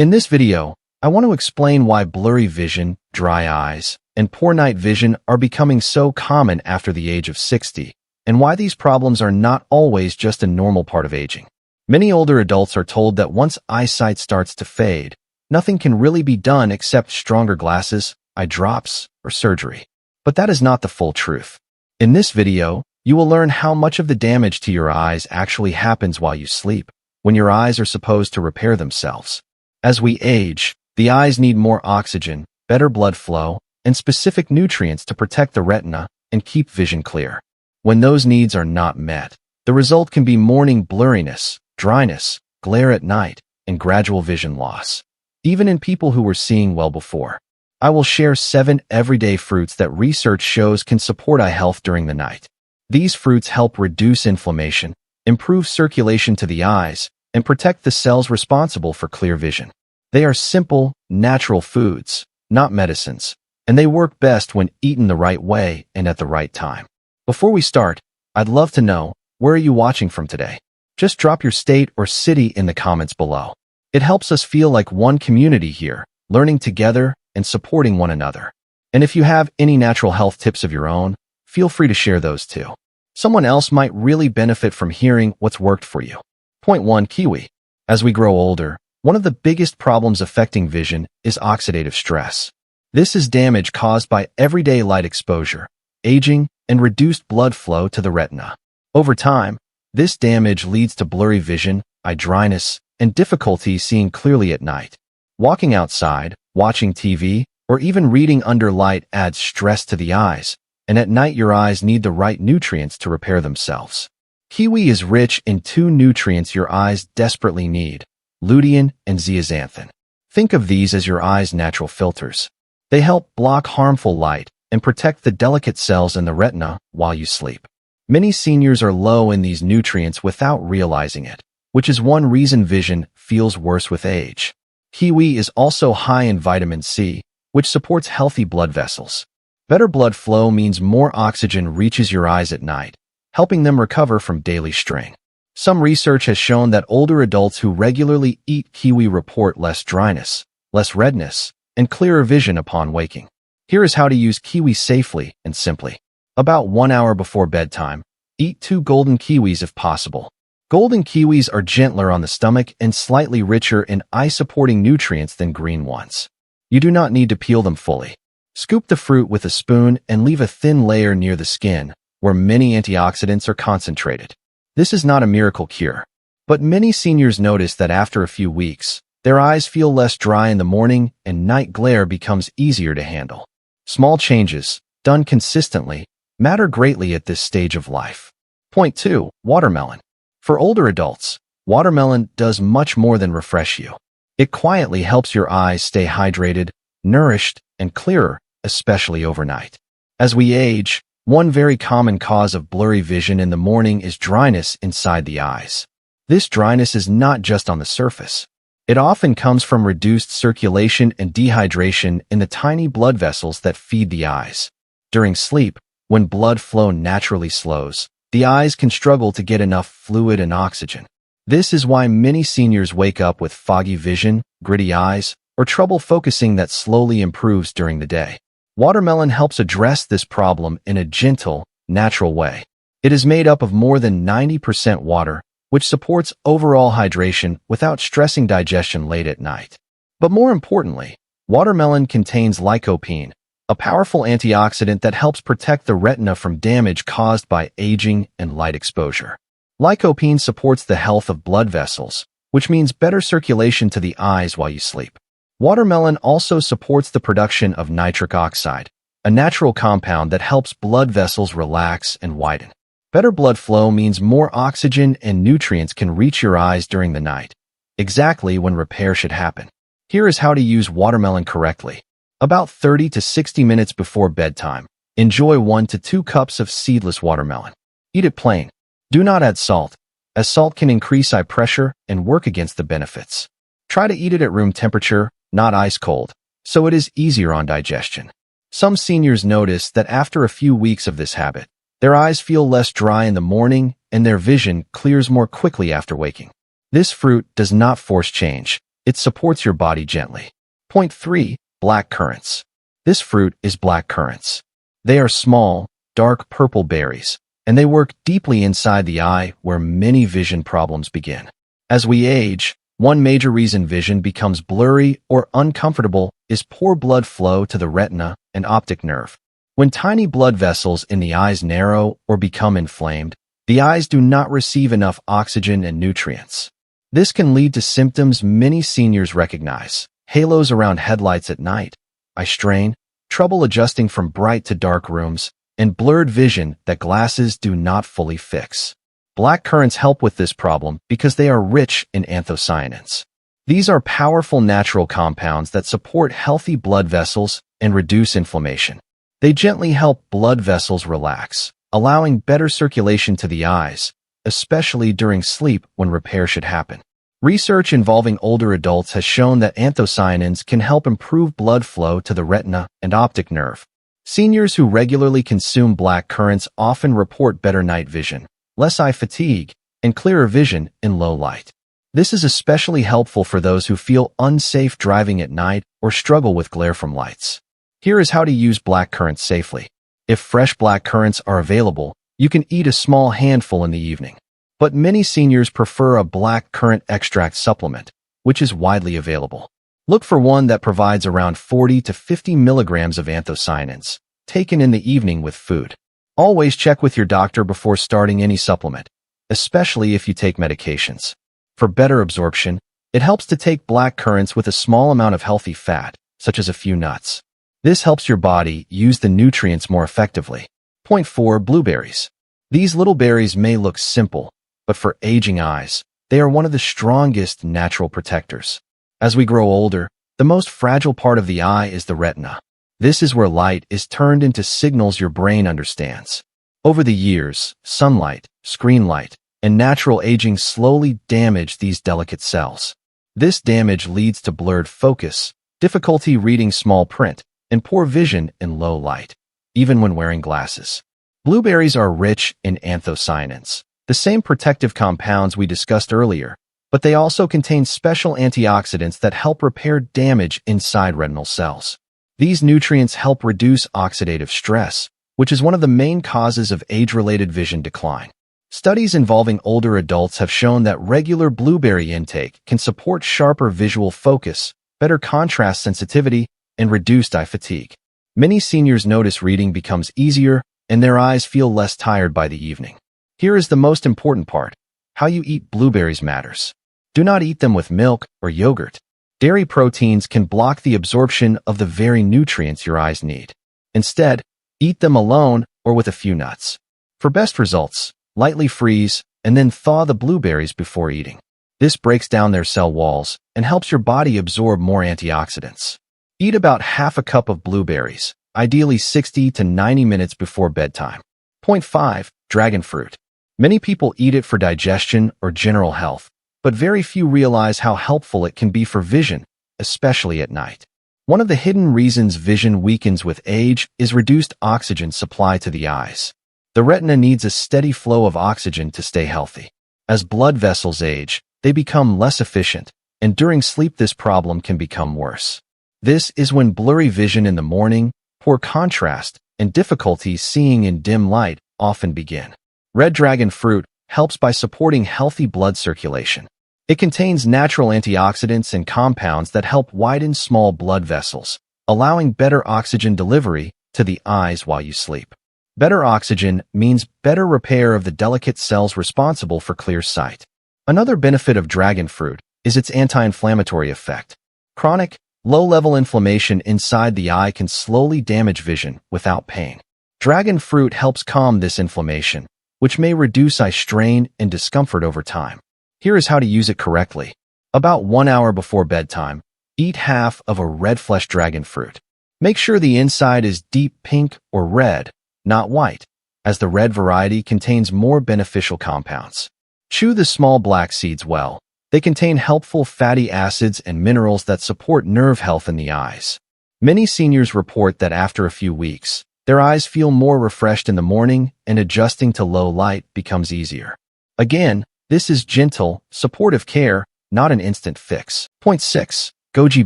In this video, I want to explain why blurry vision, dry eyes, and poor night vision are becoming so common after the age of 60, and why these problems are not always just a normal part of aging. Many older adults are told that once eyesight starts to fade, nothing can really be done except stronger glasses, eye drops, or surgery. But that is not the full truth. In this video, you will learn how much of the damage to your eyes actually happens while you sleep, when your eyes are supposed to repair themselves. As we age, the eyes need more oxygen, better blood flow, and specific nutrients to protect the retina and keep vision clear. When those needs are not met, the result can be morning blurriness, dryness, glare at night, and gradual vision loss, even in people who were seeing well before. I will share 7 everyday fruits that research shows can support eye health during the night. These fruits help reduce inflammation, improve circulation to the eyes, and protect the cells responsible for clear vision. They are simple, natural foods, not medicines, and they work best when eaten the right way and at the right time. Before we start, I'd love to know, where are you watching from today? Just drop your state or city in the comments below. It helps us feel like one community here, learning together and supporting one another. And if you have any natural health tips of your own, feel free to share those too. Someone else might really benefit from hearing what's worked for you. Point 1. Kiwi. As we grow older, one of the biggest problems affecting vision is oxidative stress. This is damage caused by everyday light exposure, aging, and reduced blood flow to the retina. Over time, this damage leads to blurry vision, eye dryness, and difficulty seeing clearly at night. Walking outside, watching TV, or even reading under light adds stress to the eyes, and at night your eyes need the right nutrients to repair themselves. Kiwi is rich in 2 nutrients your eyes desperately need, lutein and zeaxanthin. Think of these as your eye's natural filters. They help block harmful light and protect the delicate cells in the retina while you sleep. Many seniors are low in these nutrients without realizing it, which is one reason vision feels worse with age. Kiwi is also high in vitamin C, which supports healthy blood vessels. Better blood flow means more oxygen reaches your eyes at night, helping them recover from daily strain. Some research has shown that older adults who regularly eat kiwi report less dryness, less redness, and clearer vision upon waking. Here is how to use kiwi safely and simply. About 1 hour before bedtime, eat 2 golden kiwis if possible. Golden kiwis are gentler on the stomach and slightly richer in eye-supporting nutrients than green ones. You do not need to peel them fully. Scoop the fruit with a spoon and leave a thin layer near the skin, where many antioxidants are concentrated. This is not a miracle cure, but many seniors notice that after a few weeks, their eyes feel less dry in the morning and night glare becomes easier to handle. Small changes, done consistently, matter greatly at this stage of life. Point 2. Watermelon. For older adults, watermelon does much more than refresh you. It quietly helps your eyes stay hydrated, nourished, and clearer, especially overnight. As we age, one very common cause of blurry vision in the morning is dryness inside the eyes. This dryness is not just on the surface. It often comes from reduced circulation and dehydration in the tiny blood vessels that feed the eyes. During sleep, when blood flow naturally slows, the eyes can struggle to get enough fluid and oxygen. This is why many seniors wake up with foggy vision, gritty eyes, or trouble focusing that slowly improves during the day. Watermelon helps address this problem in a gentle, natural way. It is made up of more than 90% water, which supports overall hydration without stressing digestion late at night. But more importantly, watermelon contains lycopene, a powerful antioxidant that helps protect the retina from damage caused by aging and light exposure. Lycopene supports the health of blood vessels, which means better circulation to the eyes while you sleep. Watermelon also supports the production of nitric oxide, a natural compound that helps blood vessels relax and widen. Better blood flow means more oxygen and nutrients can reach your eyes during the night, exactly when repair should happen. Here is how to use watermelon correctly. About 30 to 60 minutes before bedtime, enjoy 1 to 2 cups of seedless watermelon. Eat it plain. Do not add salt, as salt can increase eye pressure and work against the benefits. Try to eat it at room temperature, not ice cold, so it is easier on digestion. Some seniors notice that after a few weeks of this habit, their eyes feel less dry in the morning and their vision clears more quickly after waking. This fruit does not force change. It supports your body gently. Point 3. Black currants. This fruit is black currants. They are small, dark purple berries, and they work deeply inside the eye where many vision problems begin. As we age, one major reason vision becomes blurry or uncomfortable is poor blood flow to the retina and optic nerve. When tiny blood vessels in the eyes narrow or become inflamed, the eyes do not receive enough oxygen and nutrients. This can lead to symptoms many seniors recognize: halos around headlights at night, eye strain, trouble adjusting from bright to dark rooms, and blurred vision that glasses do not fully fix. Black currants help with this problem because they are rich in anthocyanins. These are powerful natural compounds that support healthy blood vessels and reduce inflammation. They gently help blood vessels relax, allowing better circulation to the eyes, especially during sleep when repair should happen. Research involving older adults has shown that anthocyanins can help improve blood flow to the retina and optic nerve. Seniors who regularly consume black currants often report better night vision, less eye fatigue, and clearer vision in low light. This is especially helpful for those who feel unsafe driving at night or struggle with glare from lights. Here is how to use black currants safely. If fresh black currants are available, you can eat a small handful in the evening. But many seniors prefer a black currant extract supplement, which is widely available. Look for one that provides around 40 to 50 milligrams of anthocyanins, taken in the evening with food. Always check with your doctor before starting any supplement, especially if you take medications. For better absorption, it helps to take black currants with a small amount of healthy fat, such as a few nuts. This helps your body use the nutrients more effectively. Point 4. Blueberries. These little berries may look simple, but for aging eyes, they are one of the strongest natural protectors. As we grow older, the most fragile part of the eye is the retina. This is where light is turned into signals your brain understands. Over the years, sunlight, screen light, and natural aging slowly damage these delicate cells. This damage leads to blurred focus, difficulty reading small print, and poor vision in low light, even when wearing glasses. Blueberries are rich in anthocyanins, the same protective compounds we discussed earlier, but they also contain special antioxidants that help repair damage inside retinal cells. These nutrients help reduce oxidative stress, which is one of the main causes of age-related vision decline. Studies involving older adults have shown that regular blueberry intake can support sharper visual focus, better contrast sensitivity, and reduced eye fatigue. Many seniors notice reading becomes easier and their eyes feel less tired by the evening. Here is the most important part: how you eat blueberries matters. Do not eat them with milk or yogurt. Dairy proteins can block the absorption of the very nutrients your eyes need. Instead, eat them alone or with a few nuts. For best results, lightly freeze and then thaw the blueberries before eating. This breaks down their cell walls and helps your body absorb more antioxidants. Eat about half a cup of blueberries, ideally 60 to 90 minutes before bedtime. Point 5. Dragon fruit. Many people eat it for digestion or general health, but very few realize how helpful it can be for vision, especially at night. One of the hidden reasons vision weakens with age is reduced oxygen supply to the eyes. The retina needs a steady flow of oxygen to stay healthy. As blood vessels age, they become less efficient, and during sleep this problem can become worse. This is when blurry vision in the morning, poor contrast, and difficulty seeing in dim light often begin. Red dragon fruit helps by supporting healthy blood circulation. It contains natural antioxidants and compounds that help widen small blood vessels, allowing better oxygen delivery to the eyes while you sleep. Better oxygen means better repair of the delicate cells responsible for clear sight. Another benefit of dragon fruit is its anti-inflammatory effect. Chronic, low-level inflammation inside the eye can slowly damage vision without pain. Dragon fruit helps calm this inflammation, which may reduce eye strain and discomfort over time. Here is how to use it correctly. About 1 hour before bedtime, eat half of a red-fleshed dragon fruit. Make sure the inside is deep pink or red, not white, as the red variety contains more beneficial compounds. Chew the small black seeds well. They contain helpful fatty acids and minerals that support nerve health in the eyes. Many seniors report that after a few weeks, their eyes feel more refreshed in the morning and adjusting to low light becomes easier. Again, this is gentle, supportive care, not an instant fix. Point 6. Goji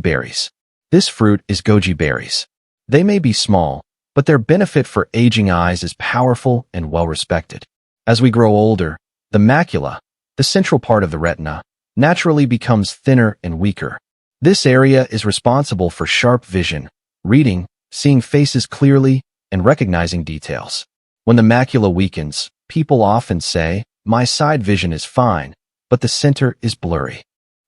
berries. This fruit is goji berries. They may be small, but their benefit for aging eyes is powerful and well-respected. As we grow older, the macula, the central part of the retina, naturally becomes thinner and weaker. This area is responsible for sharp vision, reading, seeing faces clearly, and recognizing details. When the macula weakens, people often say, "My side vision is fine, but the center is blurry."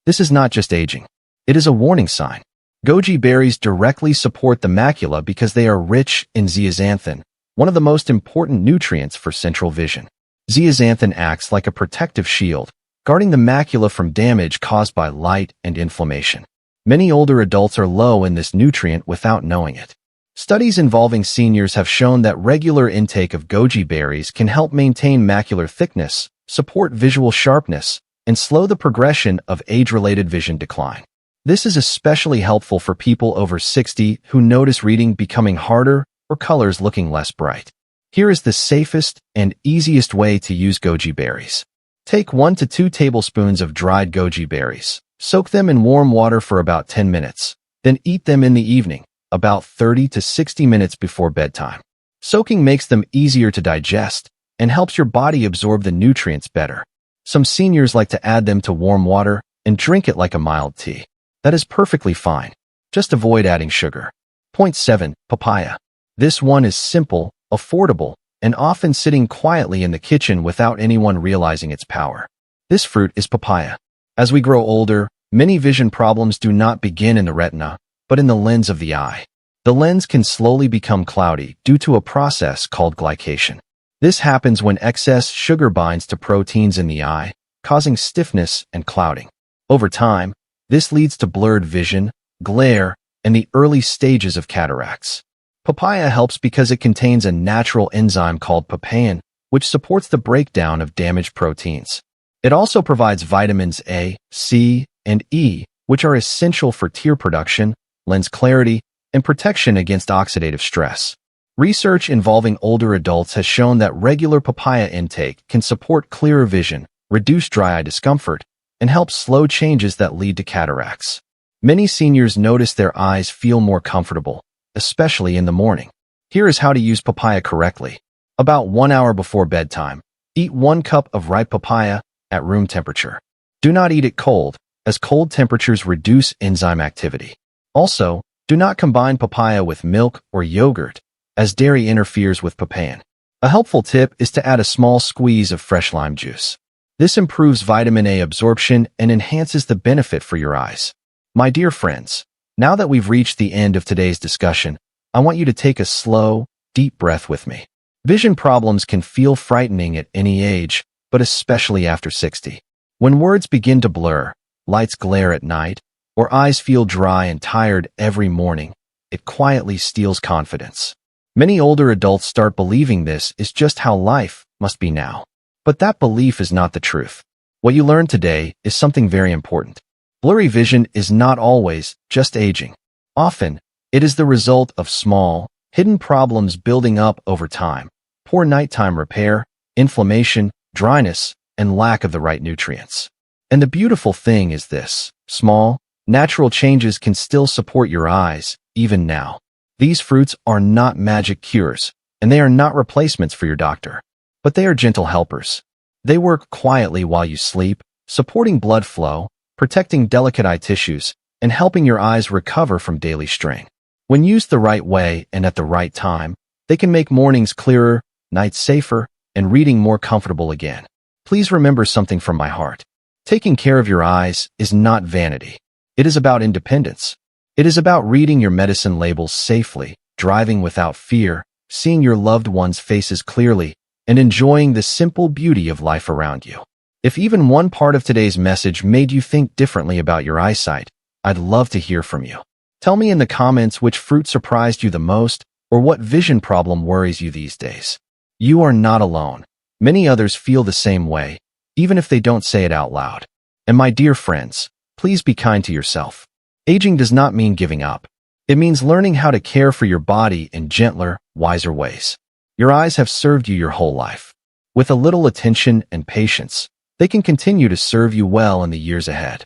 This is not just aging. It is a warning sign. Goji berries directly support the macula because they are rich in zeaxanthin, one of the most important nutrients for central vision. Zeaxanthin acts like a protective shield, guarding the macula from damage caused by light and inflammation. Many older adults are low in this nutrient without knowing it. Studies involving seniors have shown that regular intake of goji berries can help maintain macular thickness, support visual sharpness, and slow the progression of age-related vision decline. This is especially helpful for people over 60 who notice reading becoming harder or colors looking less bright. Here is the safest and easiest way to use goji berries. Take 1 to 2 tablespoons of dried goji berries. Soak them in warm water for about 10 minutes. Then eat them in the evening, about 30 to 60 minutes before bedtime. Soaking makes them easier to digest and helps your body absorb the nutrients better. Some seniors like to add them to warm water and drink it like a mild tea. That is perfectly fine. Just avoid adding sugar. Point 7. Papaya. This one is simple, affordable, and often sitting quietly in the kitchen without anyone realizing its power. This fruit is papaya. As we grow older, many vision problems do not begin in the retina, but in the lens of the eye. The lens can slowly become cloudy due to a process called glycation. This happens when excess sugar binds to proteins in the eye, causing stiffness and clouding. Over time, this leads to blurred vision, glare, and the early stages of cataracts. Papaya helps because it contains a natural enzyme called papain, which supports the breakdown of damaged proteins. It also provides vitamins A, C, and E, which are essential for tear production, lens clarity, and protection against oxidative stress. Research involving older adults has shown that regular papaya intake can support clearer vision, reduce dry eye discomfort, and help slow changes that lead to cataracts. Many seniors notice their eyes feel more comfortable, especially in the morning. Here is how to use papaya correctly. About 1 hour before bedtime, eat 1 cup of ripe papaya at room temperature. Do not eat it cold, as cold temperatures reduce enzyme activity. Also, do not combine papaya with milk or yogurt, as dairy interferes with papain. A helpful tip is to add a small squeeze of fresh lime juice. This improves vitamin A absorption and enhances the benefit for your eyes. My dear friends, now that we've reached the end of today's discussion, I want you to take a slow, deep breath with me. Vision problems can feel frightening at any age, but especially after 60. When words begin to blur, lights glare at night, or eyes feel dry and tired every morning, it quietly steals confidence. Many older adults start believing this is just how life must be now. But that belief is not the truth. What you learned today is something very important. Blurry vision is not always just aging. Often, it is the result of small, hidden problems building up over time: poor nighttime repair, inflammation, dryness, and lack of the right nutrients. And the beautiful thing is this: small, natural changes can still support your eyes, even now. These fruits are not magic cures, and they are not replacements for your doctor. But they are gentle helpers. They work quietly while you sleep, supporting blood flow, protecting delicate eye tissues, and helping your eyes recover from daily strain. When used the right way and at the right time, they can make mornings clearer, nights safer, and reading more comfortable again. Please remember something from my heart. Taking care of your eyes is not vanity. It is about independence. It is about reading your medicine labels safely, driving without fear, seeing your loved ones' faces clearly, and enjoying the simple beauty of life around you. If even one part of today's message made you think differently about your eyesight, I'd love to hear from you. Tell me in the comments which fruit surprised you the most, or what vision problem worries you these days. You are not alone. Many others feel the same way, even if they don't say it out loud. And my dear friends, please be kind to yourself. Aging does not mean giving up. It means learning how to care for your body in gentler, wiser ways. Your eyes have served you your whole life. With a little attention and patience, they can continue to serve you well in the years ahead.